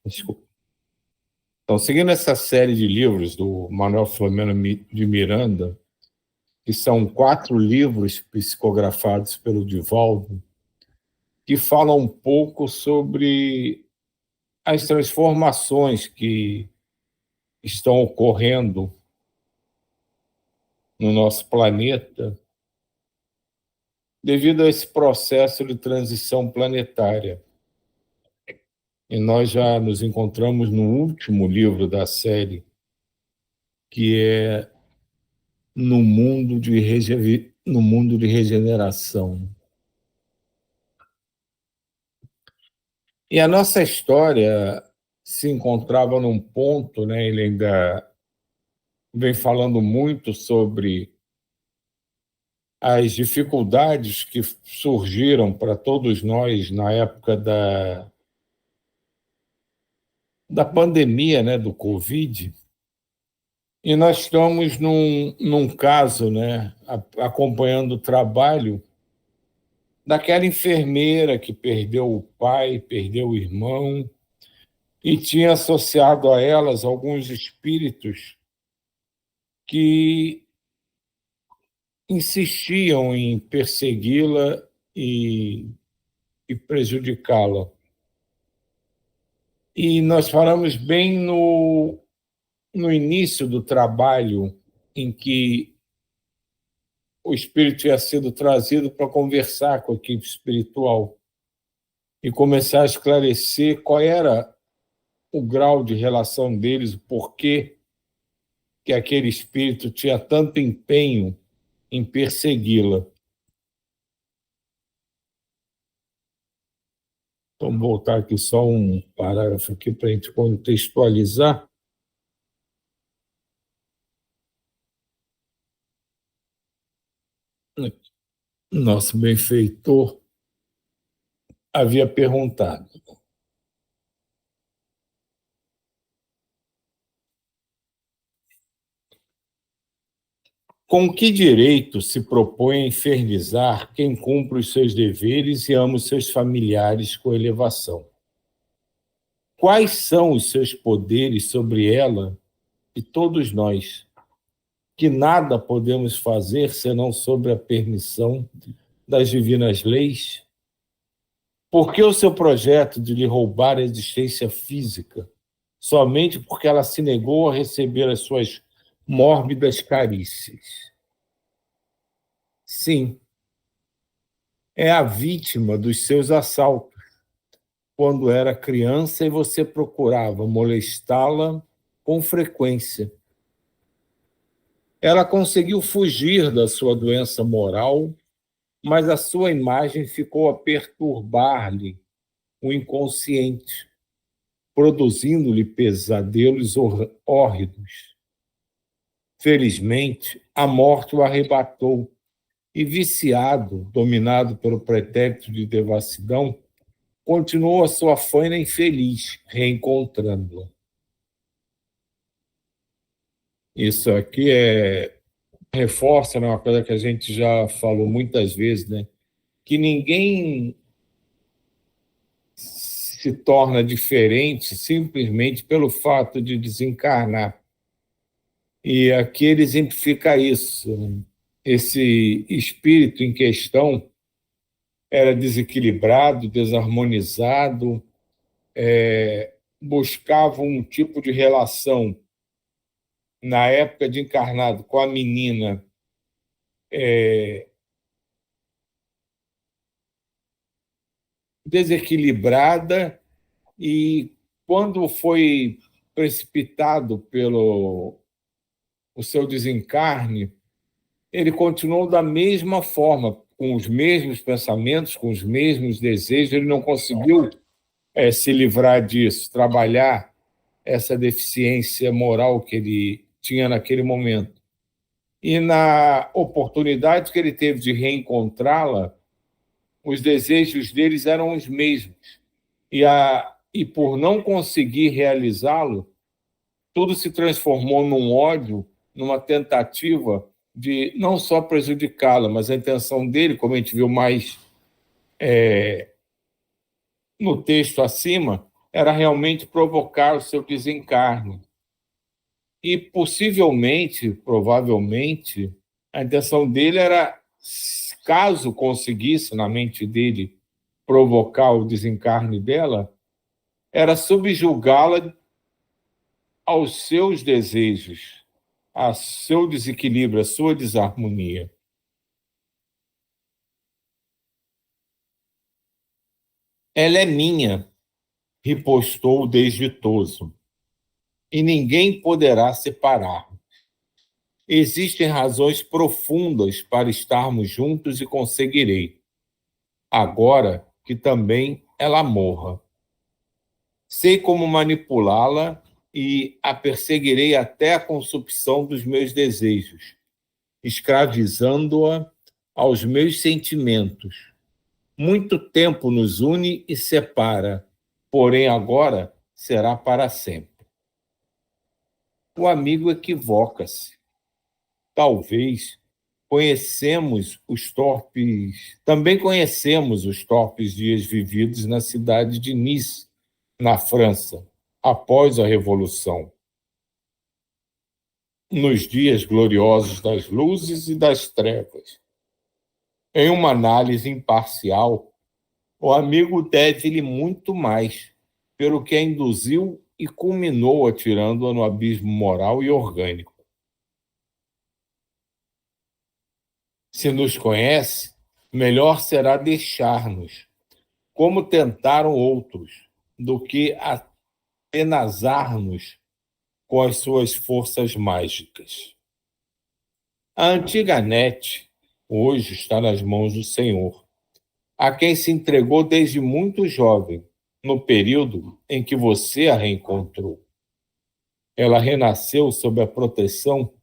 Desculpa. Então, seguindo essa série de livros do Manuel Filomeno de Miranda, que são 4 livros psicografados pelo Divaldo, que falam um pouco sobre as transformações que estão ocorrendo no nosso planeta devido a esse processo de transição planetária. E nós já nos encontramos no último livro da série, que é no mundo de regeneração. E a nossa história se encontrava num ponto, né? Ele ainda vem falando muito sobre as dificuldades que surgiram para todos nós na época da pandemia, né, do Covid. E nós estamos num caso, né, acompanhando o trabalho daquela enfermeira que perdeu o pai, perdeu o irmão, e tinha associado a elas alguns espíritos que insistiam em persegui-la e prejudicá-la. E nós falamos bem no início do trabalho em que o espírito tinha sido trazido para conversar com a equipe espiritual e começar a esclarecer qual era o grau de relação deles, o porquê que aquele espírito tinha tanto empenho em persegui-la. Vamos voltar aqui só um parágrafo aqui para a gente contextualizar. Nosso benfeitor havia perguntado: com que direito se propõe a infernizar quem cumpre os seus deveres e ama os seus familiares com elevação? Quais são os seus poderes sobre ela e todos nós, que nada podemos fazer senão sob a permissão das divinas leis? Por que o seu projeto de lhe roubar a existência física, somente porque ela se negou a receber as suas mórbidas carícias? Sim, é a vítima dos seus assaltos, quando era criança e você procurava molestá-la com frequência. Ela conseguiu fugir da sua doença moral, mas a sua imagem ficou a perturbar-lhe o inconsciente, produzindo-lhe pesadelos hórridos. Felizmente, a morte o arrebatou e, viciado, dominado pelo pretexto de devassidão, continuou a sua faina infeliz, reencontrando-a. Isso aqui reforça, né, uma coisa que a gente já falou muitas vezes, né? Que ninguém se torna diferente simplesmente pelo fato de desencarnar. E aqui ele exemplifica isso, né? Esse espírito em questão era desequilibrado, desarmonizado, buscava um tipo de relação na época de encarnado com a menina desequilibrada, e quando foi precipitado pelo o seu desencarne, ele continuou da mesma forma, com os mesmos pensamentos, com os mesmos desejos. Ele não conseguiu se livrar disso, trabalhar essa deficiência moral que ele tinha naquele momento. E na oportunidade que ele teve de reencontrá-la, os desejos deles eram os mesmos. E por não conseguir realizá-lo, tudo se transformou num ódio, numa tentativa de não só prejudicá-la, mas a intenção dele, como a gente viu mais no texto acima, era realmente provocar o seu desencarne. E possivelmente, provavelmente, a intenção dele era, caso conseguisse na mente dele provocar o desencarne dela, era subjugá-la aos seus desejos, ao seu desequilíbrio, à sua desarmonia. Ela é minha, ripostou o desditoso, e ninguém poderá separar. Existem razões profundas para estarmos juntos e conseguirei, agora que também ela morra. Sei como manipulá-la e a perseguirei até a consumpção dos meus desejos, escravizando-a aos meus sentimentos. Muito tempo nos une e separa, porém agora será para sempre. O amigo equivoca-se. Talvez também conhecemos os torpes dias vividos na cidade de Nice, na França, após a Revolução, nos dias gloriosos das luzes e das trevas. Em uma análise imparcial, o amigo deve-lhe muito mais, pelo que a induziu e culminou atirando-a no abismo moral e orgânico. Se nos conhece, melhor será deixar-nos, como tentaram outros, do que atenazar-nos com as suas forças mágicas. A antiga Anete hoje está nas mãos do Senhor, a quem se entregou desde muito jovem, no período em que você a reencontrou. Ela renasceu sob a proteção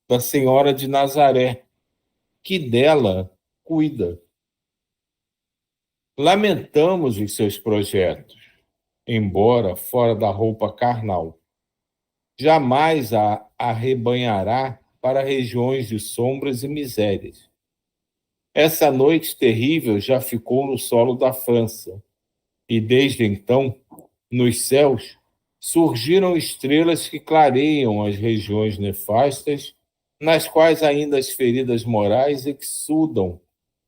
da Senhora de Nazaré, que dela cuida. Lamentamos os seus projetos, embora fora da roupa carnal. Jamais a arrebanhará para regiões de sombras e misérias. Essa noite terrível já ficou no solo da França, e desde então, nos céus, surgiram estrelas que clareiam as regiões nefastas, nas quais ainda as feridas morais exudam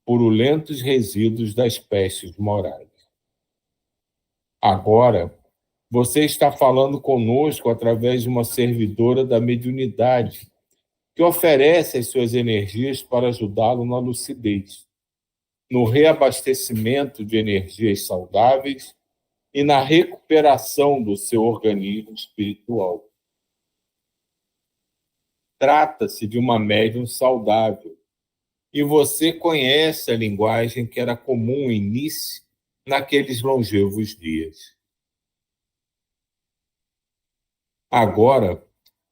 purulentos resíduos das pestes morais. Agora, você está falando conosco através de uma servidora da mediunidade, que oferece as suas energias para ajudá-lo na lucidez, no reabastecimento de energias saudáveis e na recuperação do seu organismo espiritual. Trata-se de uma médium saudável, e você conhece a linguagem que era comum em Nice naqueles longevos dias. Agora,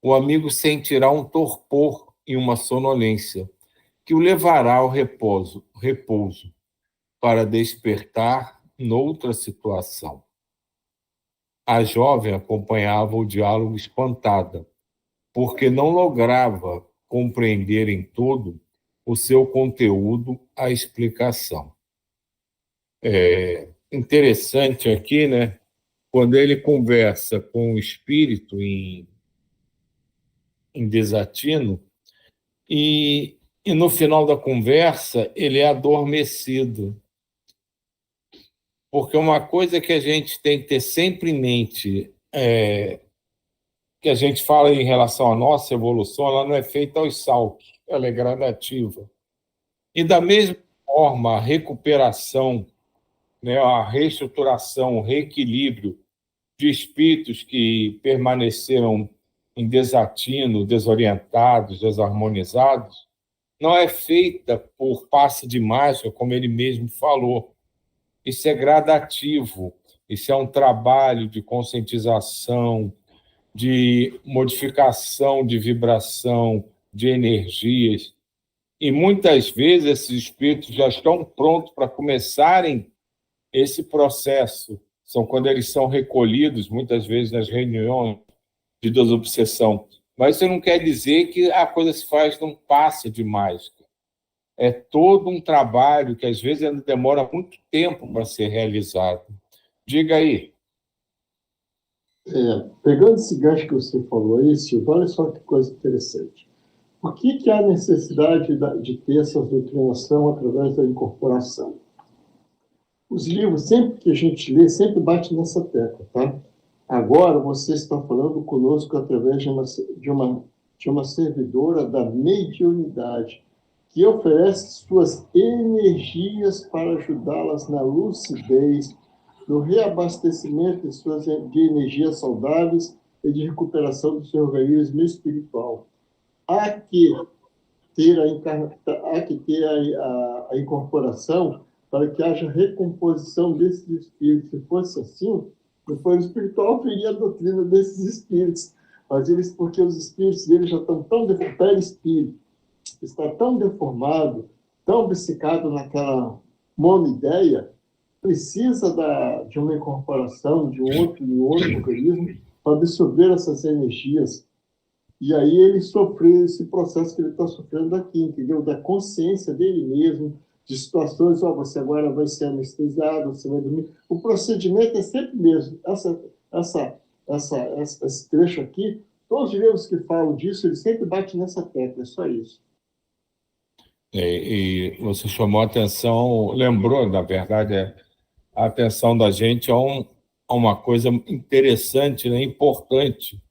o amigo sentirá um torpor e uma sonolência que o levará ao repouso para despertar noutra situação. A jovem acompanhava o diálogo espantada, porque não lograva compreender em todo o seu conteúdo, a explicação. Interessante aqui, né? Quando ele conversa com o espírito em desatino, e no final da conversa ele é adormecido. Porque uma coisa que a gente tem que ter sempre em mente, que a gente fala em relação à nossa evolução, ela não é feita aos saltos, ela é gradativa. E da mesma forma, a recuperação, né, a reestruturação, o reequilíbrio de espíritos que permaneceram em desatino, desorientados, desarmonizados, não é feita por passe de mágica, como ele mesmo falou. Isso é gradativo, isso é um trabalho de conscientização, de modificação de vibração, de energias. E muitas vezes esses espíritos já estão prontos para começarem esse processo. São quando eles são recolhidos, muitas vezes nas reuniões de desobsessão. Mas isso não quer dizer que a coisa se faz num passe de mágica. É todo um trabalho que às vezes ainda demora muito tempo para ser realizado. Diga aí. Pegando esse gancho que você falou aí, Silvio, olha só que coisa interessante. Por que há necessidade de ter essa doutrinação através da incorporação? Os livros, sempre que a gente lê, sempre bate nessa tecla, tá? Agora você está falando conosco através de uma servidora da mediunidade, que oferece suas energias para ajudá-las na lucidez, no reabastecimento de energias saudáveis e de recuperação do seu organismo espiritual. Há que há que ter a incorporação para que haja recomposição desses espíritos. Se fosse assim, no plano espiritual viria a doutrina desses espíritos, mas porque os espíritos deles já estão tão perispírito, está tão deformado, tão obcecado naquela monoideia, precisa de uma incorporação de um outro organismo para absorver essas energias. E aí ele sofreu esse processo que ele está sofrendo aqui, entendeu? Da consciência dele mesmo, de situações, você agora vai ser anestesiado, você vai dormir. O procedimento é sempre mesmo. Esse trecho aqui, todos os livros que falam disso, ele sempre bate nessa tecla, é só isso. E você chamou a atenção, lembrou, na verdade, a atenção da gente a uma coisa interessante, né, importante.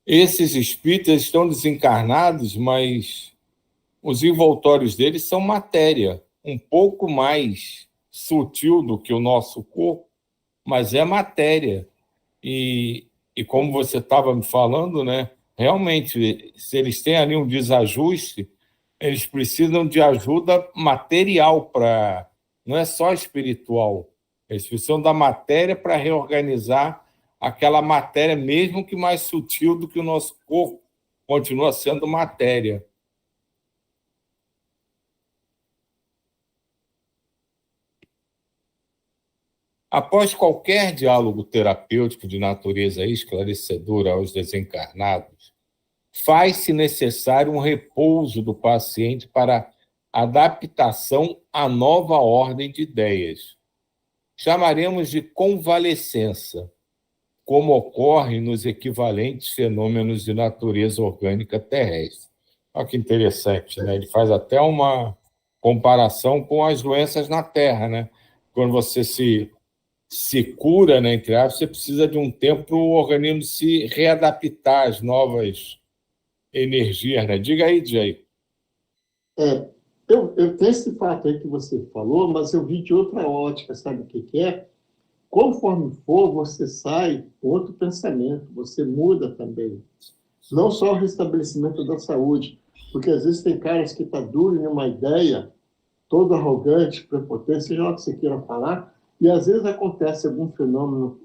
Esses espíritos estão desencarnados, mas os envoltórios deles são matéria, um pouco mais sutil do que o nosso corpo, mas é matéria. E como você estava me falando, né, realmente, se eles têm ali um desajuste, eles precisam de ajuda material para, não é só espiritual. Eles precisam da matéria para reorganizar aquela matéria, mesmo que mais sutil do que o nosso corpo, continua sendo matéria. Após qualquer diálogo terapêutico de natureza esclarecedora aos desencarnados, faz-se necessário um repouso do paciente para adaptação à nova ordem de ideias. Chamaremos de convalescença, como ocorre nos equivalentes fenômenos de natureza orgânica terrestre. Olha que interessante, né? Ele faz até uma comparação com as doenças na Terra, né? Quando você se cura, né, entre aspas, você precisa de um tempo para o organismo se readaptar às novas energias, né? Diga aí, Jay. Eu tenho esse fato aí que você falou, mas eu vi de outra ótica, sabe o que é? Conforme for, você sai com outro pensamento, você muda também. Não só o restabelecimento da saúde, porque às vezes tem caras que estão duros em uma ideia, todo arrogante, prepotente, seja lá o que você queira falar, e às vezes acontece algum fenômeno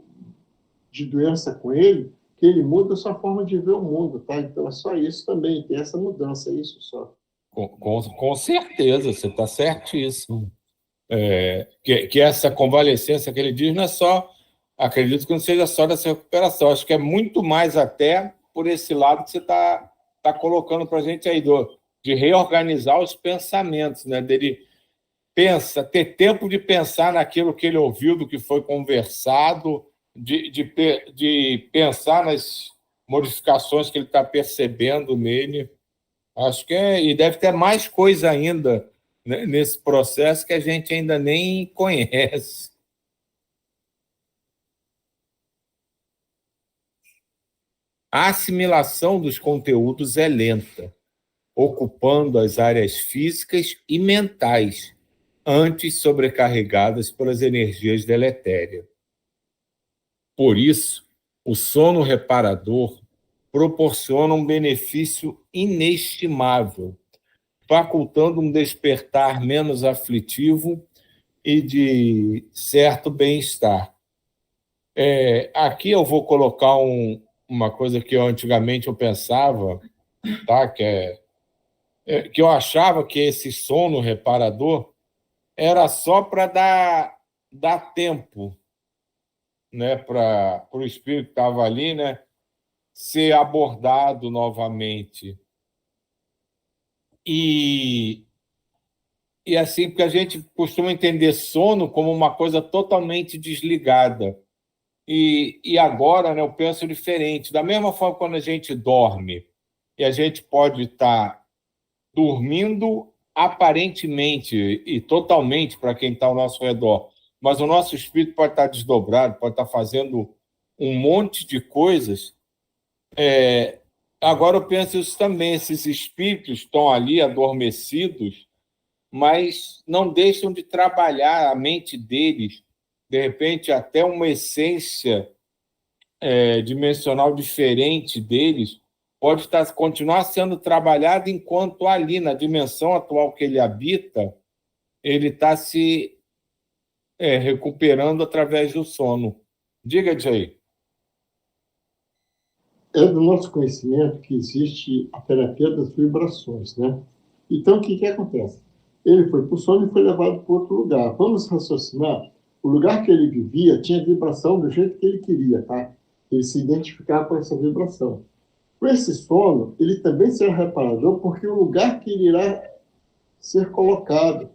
de doença com ele, que ele muda a sua forma de ver o mundo, tá? Então é só isso também, tem essa mudança, é isso só. Com certeza, você está certíssimo. Que essa convalescência que ele diz não é só, acredito que não seja só dessa recuperação, acho que é muito mais até por esse lado que você tá colocando para a gente aí, de reorganizar os pensamentos, né? Dele ter tempo de pensar naquilo que ele ouviu, do que foi conversado, de pensar nas modificações que ele está percebendo nele. Acho que e deve ter mais coisa ainda, né, nesse processo que a gente ainda nem conhece. A assimilação dos conteúdos é lenta, ocupando as áreas físicas e mentais, antes sobrecarregadas pelas energias deletérias. Por isso, o sono reparador proporciona um benefício inestimável, facultando um despertar menos aflitivo e de certo bem-estar. Aqui eu vou colocar uma coisa que antigamente eu pensava, tá? Que eu achava que esse sono reparador era só para dar tempo, né, para o espírito que estava ali, né, ser abordado novamente. E assim, porque a gente costuma entender sono como uma coisa totalmente desligada. E agora, né, eu penso diferente. Da mesma forma, quando a gente dorme, e a gente pode estar dormindo aparentemente e totalmente para quem está ao nosso redor, mas o nosso espírito pode estar desdobrado, pode estar fazendo um monte de coisas. Agora eu penso isso também, esses espíritos estão ali adormecidos, mas não deixam de trabalhar a mente deles, de repente até uma essência dimensional diferente deles pode continuar sendo trabalhada enquanto ali, na dimensão atual que ele habita, ele está se recuperando através do sono. Diga, Jay. É do nosso conhecimento que existe a terapia das vibrações, né? Então, o que acontece? Ele foi para o sono e foi levado para outro lugar. Vamos raciocinar. O lugar que ele vivia tinha vibração do jeito que ele queria, tá? Ele se identificava com essa vibração. Com esse sono, ele também será reparador porque o lugar que ele irá ser colocado.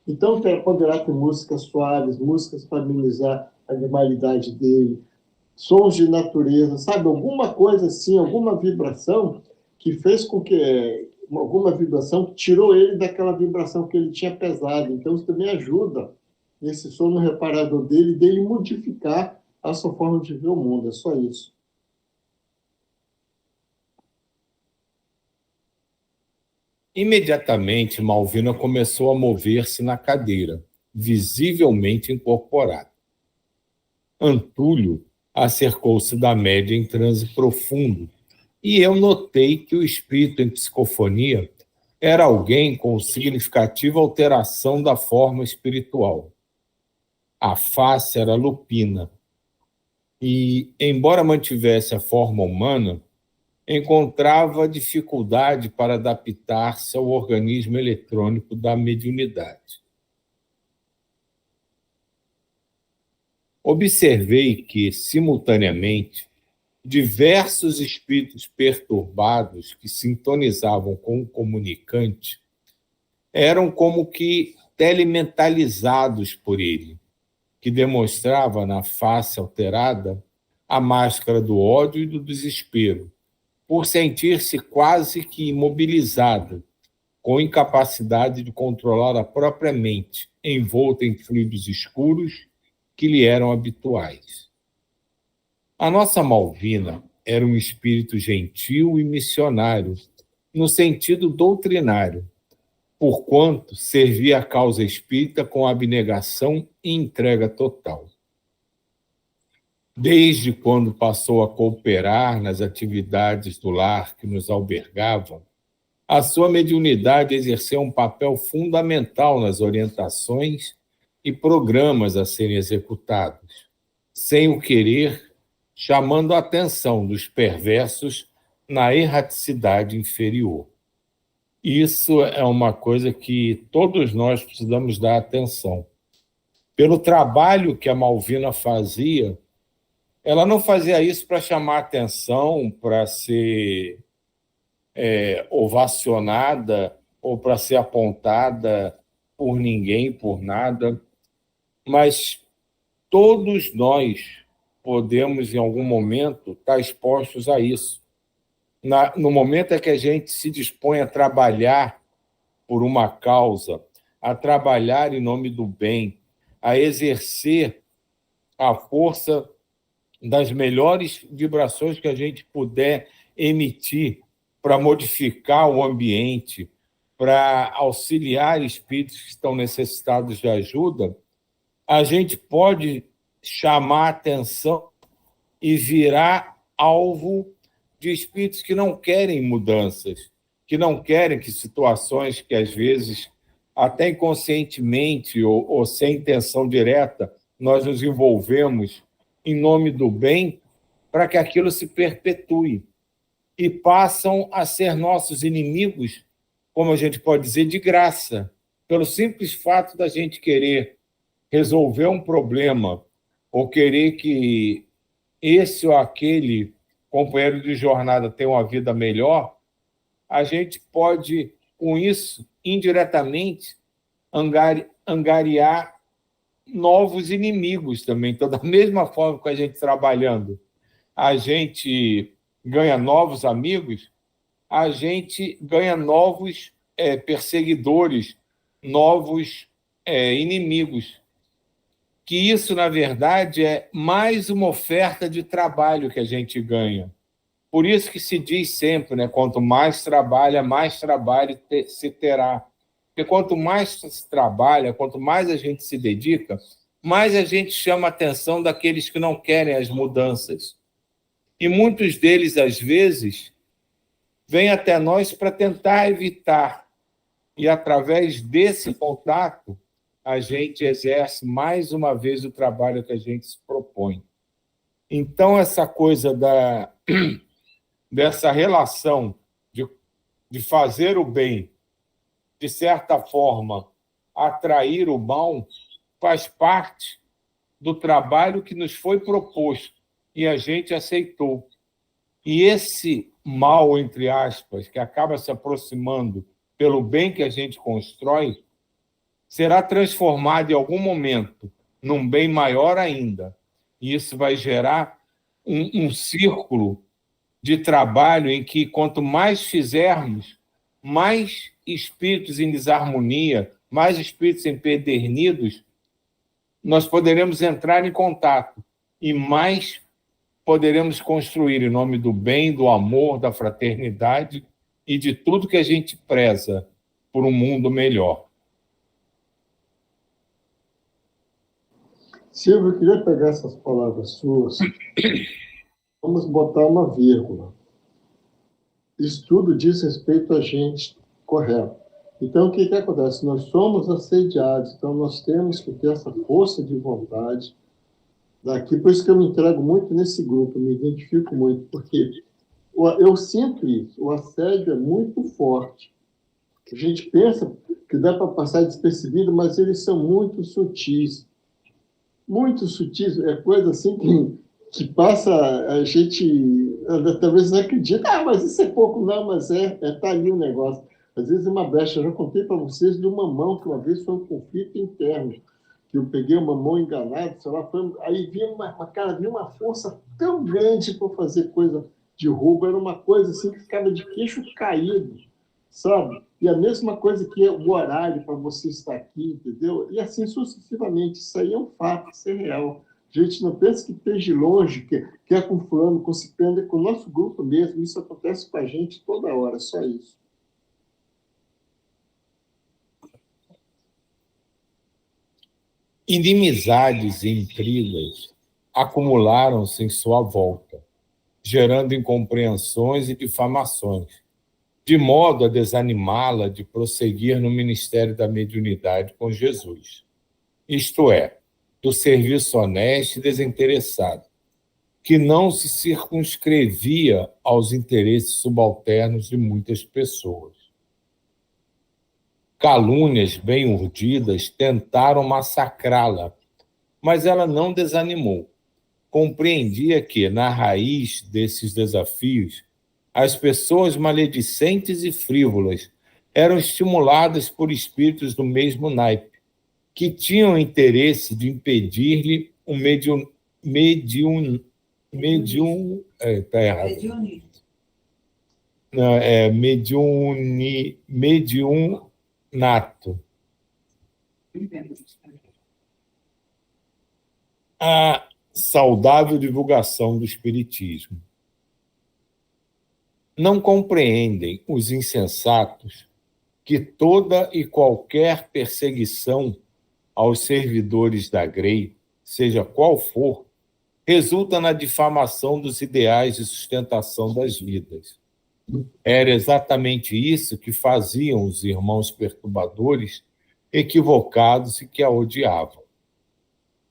Então, poderá ter músicas suaves, músicas para amenizar a animalidade dele, sons de natureza, sabe? Alguma coisa assim, alguma vibração que fez com que alguma vibração que tirou ele daquela vibração que ele tinha pesado. Então, isso também ajuda nesse sono reparador dele modificar a sua forma de ver o mundo. É só isso. Imediatamente, Malvina começou a mover-se na cadeira, visivelmente incorporada. Antúlio acercou-se da média em transe profundo, e eu notei que o espírito em psicofonia era alguém com significativa alteração da forma espiritual. A face era lupina, e, embora mantivesse a forma humana, encontrava dificuldade para adaptar-se ao organismo eletrônico da mediunidade. Observei que, simultaneamente, diversos espíritos perturbados que sintonizavam com o comunicante eram como que telementalizados por ele, que demonstrava na face alterada a máscara do ódio e do desespero, por sentir-se quase que imobilizado, com incapacidade de controlar a própria mente, envolta em fluidos escuros que lhe eram habituais. A nossa Malvina era um espírito gentil e missionário, no sentido doutrinário, porquanto servia a causa espírita com abnegação e entrega total. Desde quando passou a cooperar nas atividades do lar que nos albergavam, a sua mediunidade exerceu um papel fundamental nas orientações e programas a serem executados, sem o querer, chamando a atenção dos perversos na erraticidade inferior. Isso é uma coisa que todos nós precisamos dar atenção. Pelo trabalho que a Malvina fazia, ela não fazia isso para chamar atenção, para ser ovacionada ou para ser apontada por ninguém, por nada, mas todos nós podemos, em algum momento, estar expostos a isso. No momento em que a gente se dispõe a trabalhar por uma causa, a trabalhar em nome do bem, a exercer a força das melhores vibrações que a gente puder emitir para modificar o ambiente, para auxiliar espíritos que estão necessitados de ajuda, a gente pode chamar a atenção e virar alvo de espíritos que não querem mudanças, que não querem que situações que, às vezes, até inconscientemente ou sem intenção direta, nós nos envolvemos em nome do bem para que aquilo se perpetue. E passam a ser nossos inimigos, como a gente pode dizer, de graça, pelo simples fato da gente querer resolver um problema ou querer que esse ou aquele companheiro de jornada tenha uma vida melhor, a gente pode, com isso, indiretamente, angariar novos inimigos também. Então, da mesma forma que a gente trabalhando, a gente ganha novos amigos, a gente ganha novos perseguidores, novos inimigos. Que isso, na verdade, é mais uma oferta de trabalho que a gente ganha. Por isso que se diz sempre, né, quanto mais trabalho se terá. Porque quanto mais se trabalha, quanto mais a gente se dedica, mais a gente chama a atenção daqueles que não querem as mudanças. E muitos deles, às vezes, vêm até nós para tentar evitar. E, através desse contato, a gente exerce mais uma vez o trabalho que a gente se propõe. Então, essa coisa dessa relação de fazer o bem, de certa forma, atrair o mal, faz parte do trabalho que nos foi proposto e a gente aceitou. E esse mal, entre aspas, que acaba se aproximando pelo bem que a gente constrói, será transformado em algum momento num bem maior ainda. E isso vai gerar um círculo de trabalho em que, quanto mais fizermos, mais espíritos em desarmonia, mais espíritos empedernidos, nós poderemos entrar em contato e mais poderemos construir em nome do bem, do amor, da fraternidade e de tudo que a gente preza por um mundo melhor. Silvio, eu queria pegar essas palavras suas, vamos botar uma vírgula. Isso tudo diz respeito a gente, correto. Então, o que acontece? Nós somos assediados, então nós temos que ter essa força de vontade daqui. Por isso que eu me entrego muito nesse grupo, me identifico muito, porque eu sinto isso, o assédio é muito forte. A gente pensa que dá para passar despercebido, mas eles são muito sutis. Muito sutis, é coisa assim que passa, a gente talvez não acredita, mas isso é pouco, não, mas tá ali o negócio. Às vezes é uma brecha. Eu já contei para vocês de uma mão, que uma vez foi um conflito interno, que eu peguei uma mão enganada, sei lá, aí vinha vinha uma força tão grande para fazer coisa de roubo, era uma coisa assim que ficava de queixo caído, sabe? E a mesma coisa que o horário para você estar aqui, entendeu? E assim sucessivamente. Isso aí é um fato, isso é real. A gente não pensa que esteja longe, que é com fulano, com ciclano, é com o nosso grupo mesmo. Isso acontece com a gente toda hora, só isso. Inimizades e intrigas acumularam-se em sua volta, gerando incompreensões e difamações, de modo a desanimá-la de prosseguir no ministério da mediunidade com Jesus, isto é, do serviço honesto e desinteressado, que não se circunscrevia aos interesses subalternos de muitas pessoas. Calúnias bem urdidas tentaram massacrá-la, mas ela não desanimou. Compreendia que, na raiz desses desafios, as pessoas maledicentes e frívolas eram estimuladas por espíritos do mesmo naipe, que tinham interesse de impedir-lhe o mediunato, a saudável divulgação do espiritismo. Não compreendem os insensatos que toda e qualquer perseguição aos servidores da Grey, seja qual for, resulta na difamação dos ideais de sustentação das vidas. Era exatamente isso que faziam os irmãos perturbadores equivocados e que a odiavam.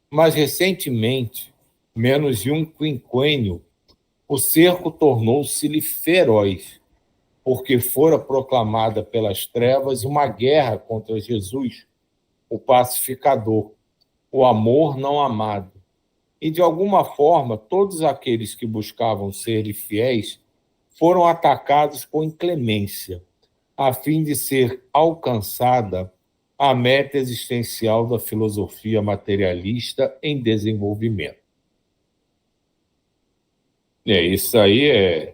Mas, recentemente, menos de um quinquênio, o cerco tornou-se-lhe feroz, porque fora proclamada pelas trevas uma guerra contra Jesus, o pacificador, o amor não amado. E, de alguma forma, todos aqueles que buscavam ser-lhe fiéis foram atacados com inclemência, a fim de ser alcançada a meta existencial da filosofia materialista em desenvolvimento. Isso aí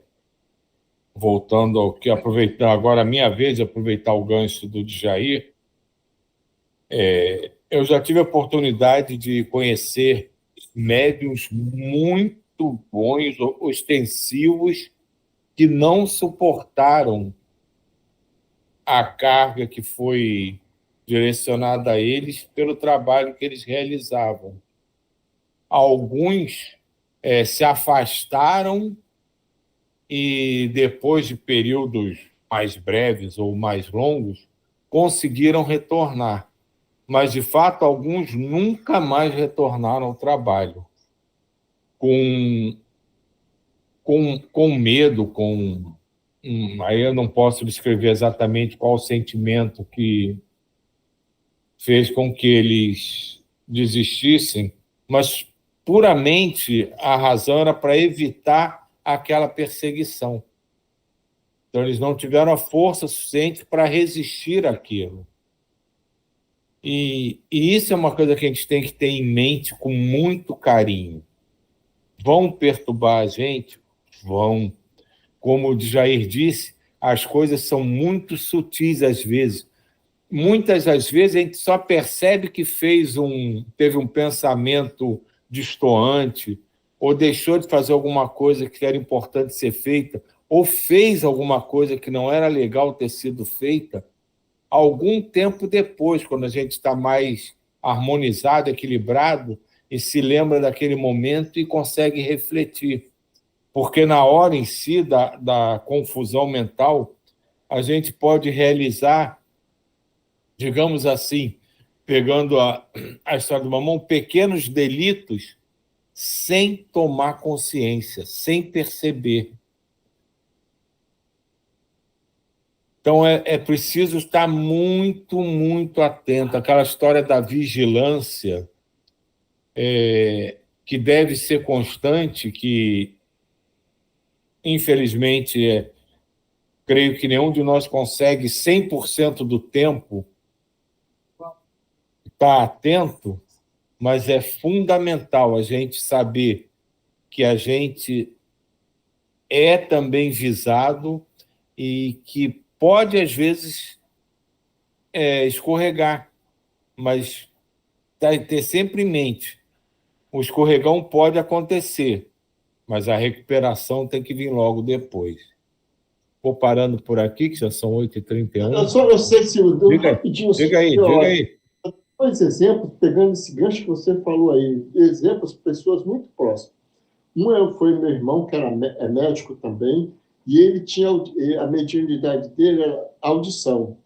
voltando ao que aproveitar agora a minha vez de aproveitar o gancho do Djair, eu já tive a oportunidade de conhecer médiuns muito bons, ostensivos, que não suportaram a carga que foi direcionada a eles pelo trabalho que eles realizavam. Alguns se afastaram e, depois de períodos mais breves ou mais longos, conseguiram retornar. Mas, de fato, alguns nunca mais retornaram ao trabalho, com medo, aí eu não posso descrever exatamente qual o sentimento que fez com que eles desistissem, mas puramente a razão era para evitar aquela perseguição. Então, eles não tiveram a força suficiente para resistir àquilo. E isso é uma coisa que a gente tem que ter em mente com muito carinho. Vão perturbar a gente? Vão. Como o Jair disse, as coisas são muito sutis às vezes. Muitas das vezes a gente só percebe que teve um pensamento destoante, ou deixou de fazer alguma coisa que era importante ser feita, ou fez alguma coisa que não era legal ter sido feita, algum tempo depois, quando a gente está mais harmonizado, equilibrado, e se lembra daquele momento e consegue refletir. Porque na hora em si da confusão mental, a gente pode realizar, digamos assim, pegando a história do Mamão, pequenos delitos sem tomar consciência, sem perceber. Então, é preciso estar muito, muito atento. Aquela história da vigilância, que deve ser constante, que, infelizmente, creio que nenhum de nós consegue 100% do tempo estar atento, mas é fundamental a gente saber que a gente é também visado e que pode, às vezes, escorregar, mas ter sempre em mente, o escorregão pode acontecer, mas a recuperação tem que vir logo depois. Vou parando por aqui, que já são 8h31. Eu sei se eu deu rapidinho. Diga aí. Dois exemplos, pegando esse gancho que você falou aí, exemplos, pessoas muito próximas. Foi meu irmão, que é médico também, e ele tinha a mediunidade dele era audição.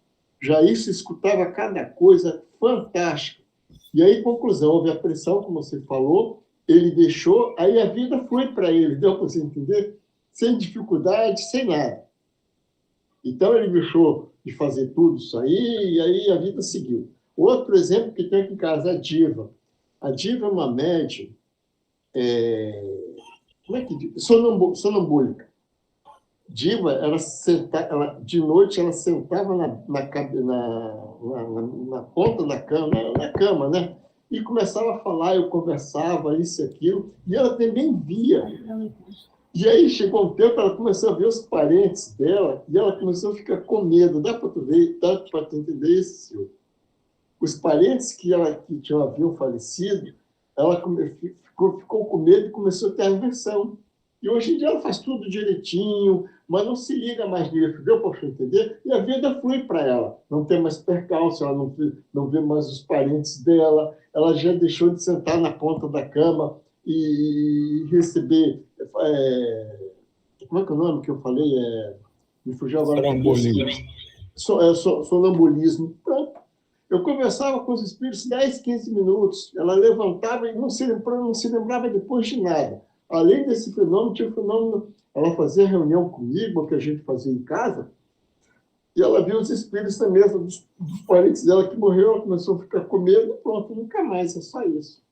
Já isso escutava cada coisa fantástica. E aí, conclusão, houve a pressão, como você falou, ele deixou, aí a vida foi para ele, deu para você entender? Sem dificuldade, sem nada. Então, ele deixou de fazer tudo isso aí, e aí a vida seguiu. Outro exemplo que tem aqui em casa é a Diva. A Diva é uma médium, como é que diz? Sonambúlica. Diva, de noite, ela sentava na ponta da cama, na cama, né? E começava a falar, eu conversava, isso e aquilo, e ela também via. E aí chegou um tempo, ela começou a ver os parentes dela, e ela começou a ficar com medo. Dá para tu ver, dá para tu entender isso, Silvio? Os parentes que haviam falecido, ela ficou com medo e começou a ter aversão. E hoje em dia ela faz tudo direitinho, mas não se liga mais nisso, deu para você entender? E a vida flui para ela. Não tem mais percalço, ela não vê mais os parentes dela, ela já deixou de sentar na ponta da cama e receber... como é que é o nome que eu falei? Me fugiu agora. Sonambulismo. Pronto. Eu conversava com os espíritos 10, 15 minutos. Ela levantava e não se lembrava depois de nada. Além desse fenômeno, tinha o fenômeno... Ela fazia reunião comigo, que a gente fazia em casa, e ela viu os espíritos da mesa dos parentes dela que morreu, ela começou a ficar com medo, pronto, nunca mais, é só isso.